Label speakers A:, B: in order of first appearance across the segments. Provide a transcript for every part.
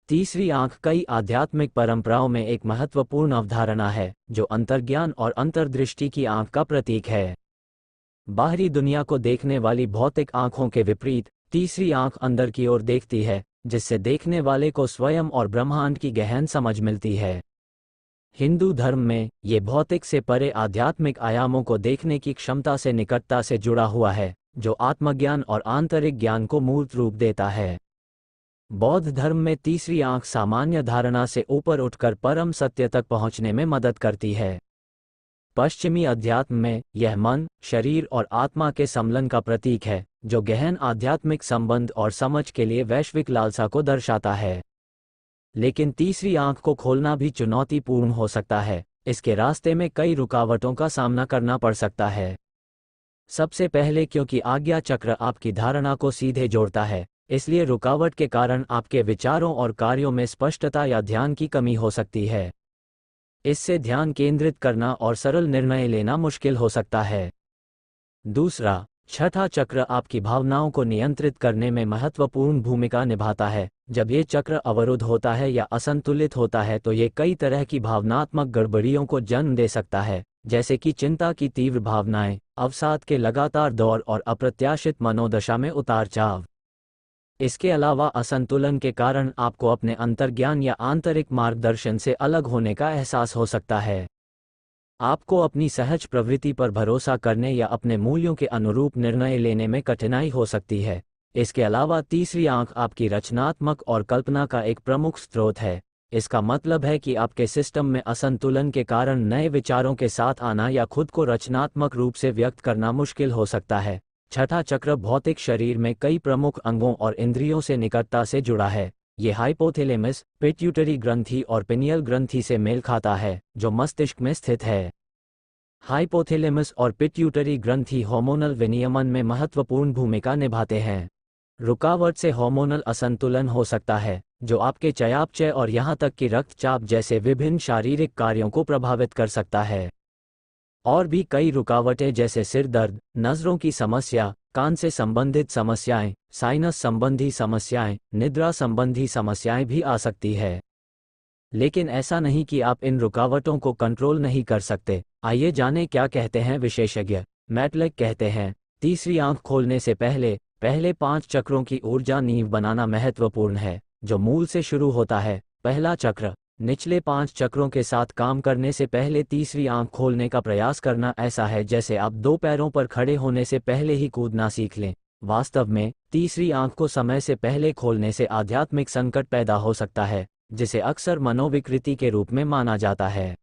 A: तीसरी आंख कई आध्यात्मिक परंपराओं में एक महत्वपूर्ण अवधारणा है, जो अंतर्ज्ञान और अंतर्दृष्टि की आंख का प्रतीक है। बाहरी दुनिया को देखने वाली भौतिक आंखों के विपरीत, तीसरी आंख अंदर की ओर देखती है, जिससे देखने वाले को स्वयं और ब्रह्मांड की गहन समझ मिलती है। हिंदू धर्म में ये भौतिक से परे आध्यात्मिक आयामों को देखने की क्षमता से निकटता से जुड़ा हुआ है, जो आत्मज्ञान और आंतरिक ज्ञान को मूर्त रूप देता है। बौद्ध धर्म में तीसरी आंख सामान्य धारणा से ऊपर उठकर परम सत्य तक पहुंचने में मदद करती है। पश्चिमी अध्यात्म में यह मन, शरीर और आत्मा के सम्मिलन का प्रतीक है, जो गहन आध्यात्मिक संबंध और समझ के लिए वैश्विक लालसा को दर्शाता है। लेकिन तीसरी आंख को खोलना भी चुनौतीपूर्ण हो सकता है। इसके रास्ते में कई रुकावटों का सामना करना पड़ सकता है। सबसे पहले, क्योंकि आज्ञा चक्र आपकी धारणा को सीधे जोड़ता है, इसलिए रुकावट के कारण आपके विचारों और कार्यों में स्पष्टता या ध्यान की कमी हो सकती है। इससे ध्यान केंद्रित करना और सरल निर्णय लेना मुश्किल हो सकता है। दूसरा, छठा चक्र आपकी भावनाओं को नियंत्रित करने में महत्वपूर्ण भूमिका निभाता है। जब ये चक्र अवरुद्ध होता है या असंतुलित होता है तो ये कई तरह की भावनात्मक गड़बड़ियों को जन्म दे सकता है, जैसे कि चिंता की तीव्र भावनाएं, अवसाद के लगातार दौर और अप्रत्याशित मनोदशा में उतार चढ़ाव। इसके अलावा असंतुलन के कारण आपको अपने अंतर्ज्ञान या आंतरिक मार्गदर्शन से अलग होने का एहसास हो सकता है। आपको अपनी सहज प्रवृत्ति पर भरोसा करने या अपने मूल्यों के अनुरूप निर्णय लेने में कठिनाई हो सकती है। इसके अलावा तीसरी आंख आपकी रचनात्मक और कल्पना का एक प्रमुख स्रोत है। इसका मतलब है कि आपके सिस्टम में असंतुलन के कारण नए विचारों के साथ आना या खुद को रचनात्मक रूप से व्यक्त करना मुश्किल हो सकता है। छठा चक्र भौतिक शरीर में कई प्रमुख अंगों और इंद्रियों से निकटता से जुड़ा है। ये हाइपोथैलेमस, पिट्यूटरी ग्रंथि और पिनियल ग्रंथि से मेल खाता है, जो मस्तिष्क में स्थित है। हाइपोथैलेमस और पिट्यूटरी ग्रंथि हार्मोनल विनियमन में महत्वपूर्ण भूमिका निभाते हैं। रुकावट से हार्मोनल असंतुलन हो सकता है, जो आपके चयापचय और यहां तक कि रक्तचाप जैसे विभिन्न शारीरिक कार्यों को प्रभावित कर सकता है। और भी कई रुकावटें जैसे सिर दर्द, नज़रों की समस्या, कान से संबंधित समस्याएं, साइनस संबंधी समस्याएं, निद्रा संबंधी समस्याएं भी आ सकती है। लेकिन ऐसा नहीं कि आप इन रुकावटों को कंट्रोल नहीं कर सकते। आइए जानें क्या कहते हैं विशेषज्ञ। मैटलेक कहते हैं, तीसरी आंख खोलने से पहले पहले 5 चक्रों की ऊर्जा नींव बनाना महत्वपूर्ण है, जो मूल से शुरू होता है। पहला चक्र, निचले 5 चक्रों के साथ काम करने से पहले तीसरी आंख खोलने का प्रयास करना ऐसा है जैसे आप 2 पैरों पर खड़े होने से पहले ही कूदना सीख लें। वास्तव में तीसरी आंख को समय से पहले खोलने से आध्यात्मिक संकट पैदा हो सकता है, जिसे अक्सर मनोविकृति के रूप में माना जाता है।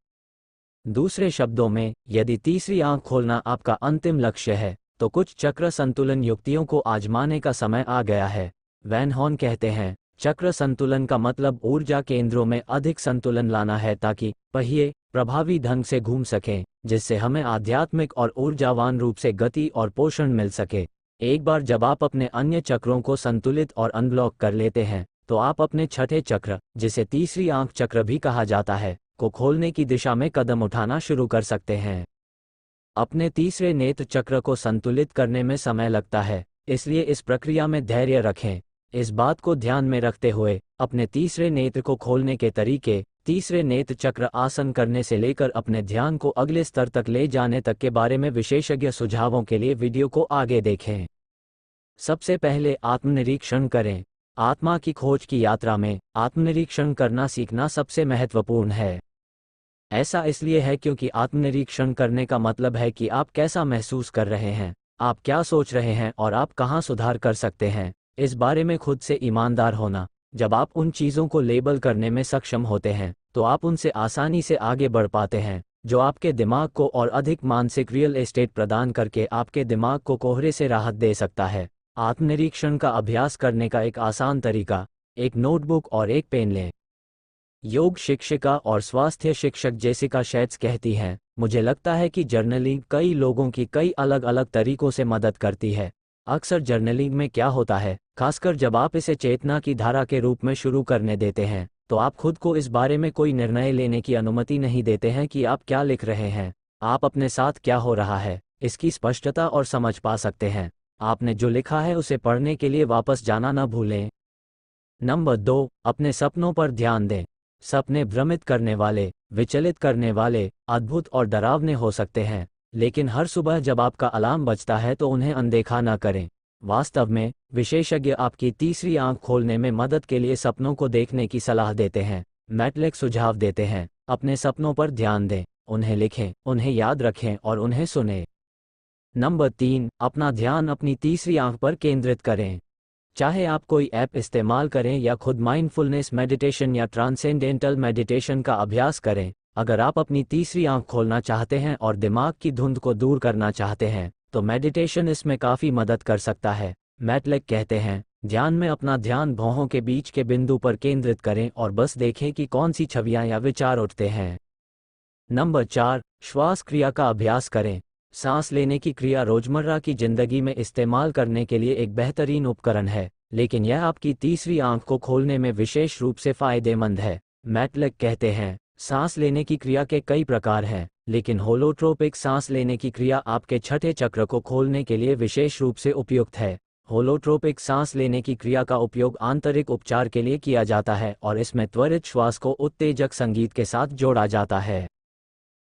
A: दूसरे शब्दों में, यदि तीसरी आंख खोलना आपका अंतिम लक्ष्य है, तो कुछ चक्र संतुलन युक्तियों को आजमाने का समय आ गया है। वैन हॉर्न कहते हैं, चक्र संतुलन का मतलब ऊर्जा केंद्रों में अधिक संतुलन लाना है ताकि पहिए प्रभावी ढंग से घूम सकें, जिससे हमें आध्यात्मिक और ऊर्जावान रूप से गति और पोषण मिल सके। एक बार जब आप अपने अन्य चक्रों को संतुलित और अनब्लॉक कर लेते हैं, तो आप अपने छठे चक्र, जिसे तीसरी आंख चक्र भी कहा जाता है, को खोलने की दिशा में कदम उठाना शुरू कर सकते हैं। अपने तीसरे नेत्र चक्र को संतुलित करने में समय लगता है, इसलिए इस प्रक्रिया में धैर्य रखें। इस बात को ध्यान में रखते हुए, अपने तीसरे नेत्र को खोलने के तरीके, तीसरे नेत्र चक्र आसन करने से लेकर अपने ध्यान को अगले स्तर तक ले जाने तक के बारे में विशेषज्ञ सुझावों के लिए वीडियो को आगे देखें। सबसे पहले आत्मनिरीक्षण करें। आत्मा की खोज की यात्रा में आत्मनिरीक्षण करना सीखना सबसे महत्वपूर्ण है। ऐसा इसलिए है क्योंकि आत्मनिरीक्षण करने का मतलब है कि आप कैसा महसूस कर रहे हैं, आप क्या सोच रहे हैं और आप कहां सुधार कर सकते हैं। इस बारे में खुद से ईमानदार होना। जब आप उन चीज़ों को लेबल करने में सक्षम होते हैं, तो आप उनसे आसानी से आगे बढ़ पाते हैं, जो आपके दिमाग को और अधिक मानसिक रियल एस्टेट प्रदान करके आपके दिमाग को कोहरे से राहत दे सकता है। आत्मनिरीक्षण का अभ्यास करने का एक आसान तरीका, एक नोटबुक और एक पेन लें। योग शिक्षिका और स्वास्थ्य शिक्षक जेसिका शेट्स कहती हैं, मुझे लगता है कि जर्नलिंग कई लोगों की कई अलग अलग तरीकों से मदद करती है। अक्सर जर्नलिंग में क्या होता है, खासकर जब आप इसे चेतना की धारा के रूप में शुरू करने देते हैं, तो आप खुद को इस बारे में कोई निर्णय लेने की अनुमति नहीं देते हैं कि आप क्या लिख रहे हैं। आप अपने साथ क्या हो रहा है, इसकी स्पष्टता और समझ पा सकते हैं। आपने जो लिखा है उसे पढ़ने के लिए वापस जाना न भूलें। नंबर 2, अपने सपनों पर ध्यान दें। सपने भ्रमित करने वाले, विचलित करने वाले, अद्भुत और डरावने हो सकते हैं, लेकिन हर सुबह जब आपका अलार्म बजता है तो उन्हें अनदेखा न करें। वास्तव में, विशेषज्ञ आपकी तीसरी आंख खोलने में मदद के लिए सपनों को देखने की सलाह देते हैं। मैटलेक सुझाव देते हैं, अपने सपनों पर ध्यान दें, उन्हें लिखें, उन्हें याद रखें और उन्हें सुनें। नंबर 3, अपना ध्यान अपनी तीसरी आंख पर केंद्रित करें। चाहे आप कोई ऐप इस्तेमाल करें या खुद माइंडफुलनेस मेडिटेशन या ट्रांसेंडेंटल मेडिटेशन का अभ्यास करें, अगर आप अपनी तीसरी आंख खोलना चाहते हैं और दिमाग की धुंध को दूर करना चाहते हैं, तो मेडिटेशन इसमें काफ़ी मदद कर सकता है। मैटलेक कहते हैं, ध्यान में अपना ध्यान भौहों के बीच के बिंदु पर केंद्रित करें और बस देखें कि कौन सी छवियां या विचार उठते हैं। नंबर 4, श्वास क्रिया का अभ्यास करें। सांस लेने की क्रिया रोजमर्रा की जिंदगी में इस्तेमाल करने के लिए एक बेहतरीन उपकरण है, लेकिन यह आपकी तीसरी आंख को खोलने में विशेष रूप से फायदेमंद है। मैटलेक कहते हैं, सांस लेने की क्रिया के कई प्रकार हैं, लेकिन होलोट्रोपिक सांस लेने की क्रिया आपके छठे चक्र को खोलने के लिए विशेष रूप से उपयुक्त है। होलोट्रोपिक सांस लेने की क्रिया का उपयोग आंतरिक उपचार के लिए किया जाता है और इसमें त्वरित श्वास को उत्तेजक संगीत के साथ जोड़ा जाता है।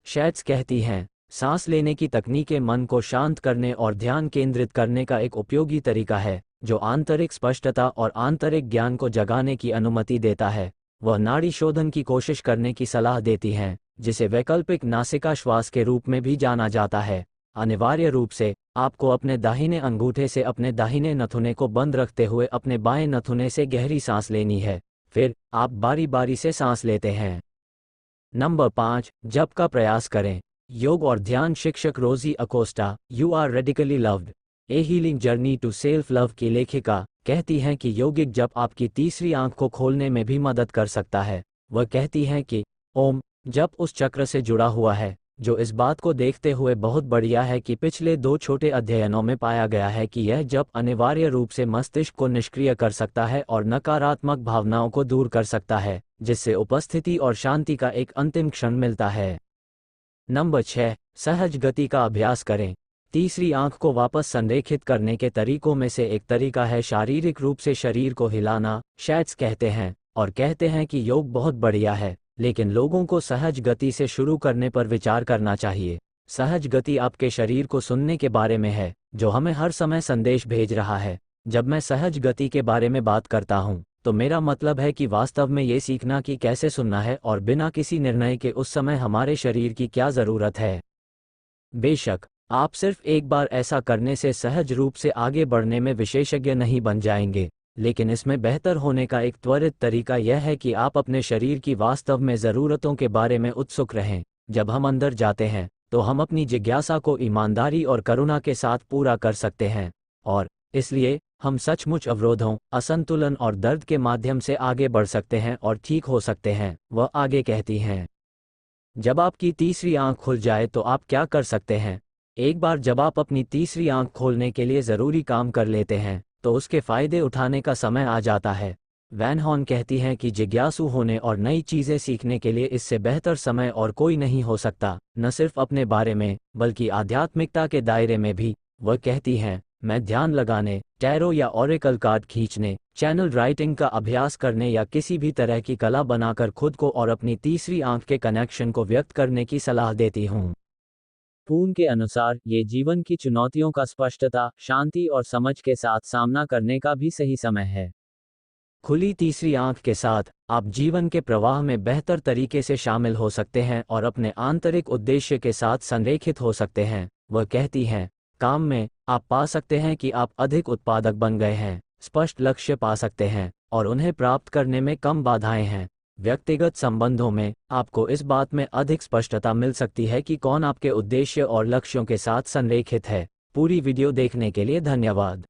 A: शैट्स कहती हैं, सांस लेने की तकनीकें मन को शांत करने और ध्यान केंद्रित करने का एक उपयोगी तरीका है, जो आंतरिक स्पष्टता और आंतरिक ज्ञान को जगाने की अनुमति देता है। वह नाड़ी शोधन की कोशिश करने की सलाह देती हैं, जिसे वैकल्पिक नासिका श्वास के रूप में भी जाना जाता है। अनिवार्य रूप से, आपको अपने दाहिने अंगूठे से अपने दाहिने नथुने को बंद रखते हुए अपने बाएं नथुने से गहरी सांस लेनी है। फिर, आप बारी बारी से सांस लेते हैं। नंबर 5, जप का प्रयास करें। योग और ध्यान शिक्षक Rosie Acosta, you are radically loved, a healing journey to self love की लेखिका, कहती हैं कि यौगिक जप आपकी तीसरी आंख को खोलने में भी मदद कर सकता है। वह कहती हैं कि ओम जप उस चक्र से जुड़ा हुआ है, जो इस बात को देखते हुए बहुत बढ़िया है कि पिछले 2 छोटे अध्ययनों में पाया गया है कि यह जप अनिवार्य रूप से मस्तिष्क को निष्क्रिय कर सकता है और नकारात्मक भावनाओं को दूर कर सकता है, जिससे उपस्थिति और शांति का एक अंतिम क्षण मिलता है। नंबर 6, सहज गति का अभ्यास करें। तीसरी आंख को वापस संरेखित करने के तरीकों में से एक तरीका है शारीरिक रूप से शरीर को हिलाना। शैट्स कहते हैं और कहते हैं कि योग बहुत बढ़िया है, लेकिन लोगों को सहज गति से शुरू करने पर विचार करना चाहिए। सहज गति आपके शरीर को सुनने के बारे में है, जो हमें हर समय संदेश भेज रहा है। जब मैं सहज गति के बारे में बात करता हूँ, तो मेरा मतलब है कि वास्तव में ये सीखना कि कैसे सुनना है और बिना किसी निर्णय के उस समय हमारे शरीर की क्या ज़रूरत है। बेशक, आप सिर्फ एक बार ऐसा करने से सहज रूप से आगे बढ़ने में विशेषज्ञ नहीं बन जाएंगे, लेकिन इसमें बेहतर होने का एक त्वरित तरीका यह है कि आप अपने शरीर की वास्तव में ज़रूरतों के बारे में उत्सुक रहें। जब हम अंदर जाते हैं, तो हम अपनी जिज्ञासा को ईमानदारी और करुणा के साथ पूरा कर सकते हैं, और इसलिए हम सचमुच अवरोधों, असंतुलन और दर्द के माध्यम से आगे बढ़ सकते हैं और ठीक हो सकते हैं। वह आगे कहती हैं, जब आपकी तीसरी आंख खुल जाए तो आप क्या कर सकते हैं। एक बार जब आप अपनी तीसरी आंख खोलने के लिए ज़रूरी काम कर लेते हैं, तो उसके फ़ायदे उठाने का समय आ जाता है। वैन हॉर्न कहती हैं कि जिज्ञासु होने और नई चीज़ें सीखने के लिए इससे बेहतर समय और कोई नहीं हो सकता, न सिर्फ अपने बारे में, बल्कि आध्यात्मिकता के दायरे में भी। वह कहती हैं, मैं ध्यान लगाने, टैरो या ऑरेकल कार्ड खींचने, चैनल राइटिंग का अभ्यास करने या किसी भी तरह की कला बनाकर खुद को और अपनी तीसरी आंख के कनेक्शन को व्यक्त करने की सलाह देती हूँ। पूर्ण के अनुसार, ये जीवन की चुनौतियों का स्पष्टता, शांति और समझ के साथ सामना करने का भी सही समय है। खुली तीसरी आंख के साथ, आप जीवन के प्रवाह में बेहतर तरीके से शामिल हो सकते हैं और अपने आंतरिक उद्देश्य के साथ संरेखित हो सकते हैं। वह कहती हैं, काम में, आप पा सकते हैं कि आप अधिक उत्पादक बन गए हैं, स्पष्ट लक्ष्य पा सकते हैं, और उन्हें प्राप्त करने में कम बाधाएं हैं। व्यक्तिगत संबंधों में, आपको इस बात में अधिक स्पष्टता मिल सकती है कि कौन आपके उद्देश्य और लक्ष्यों के साथ संरेखित है। पूरी वीडियो देखने के लिए धन्यवाद।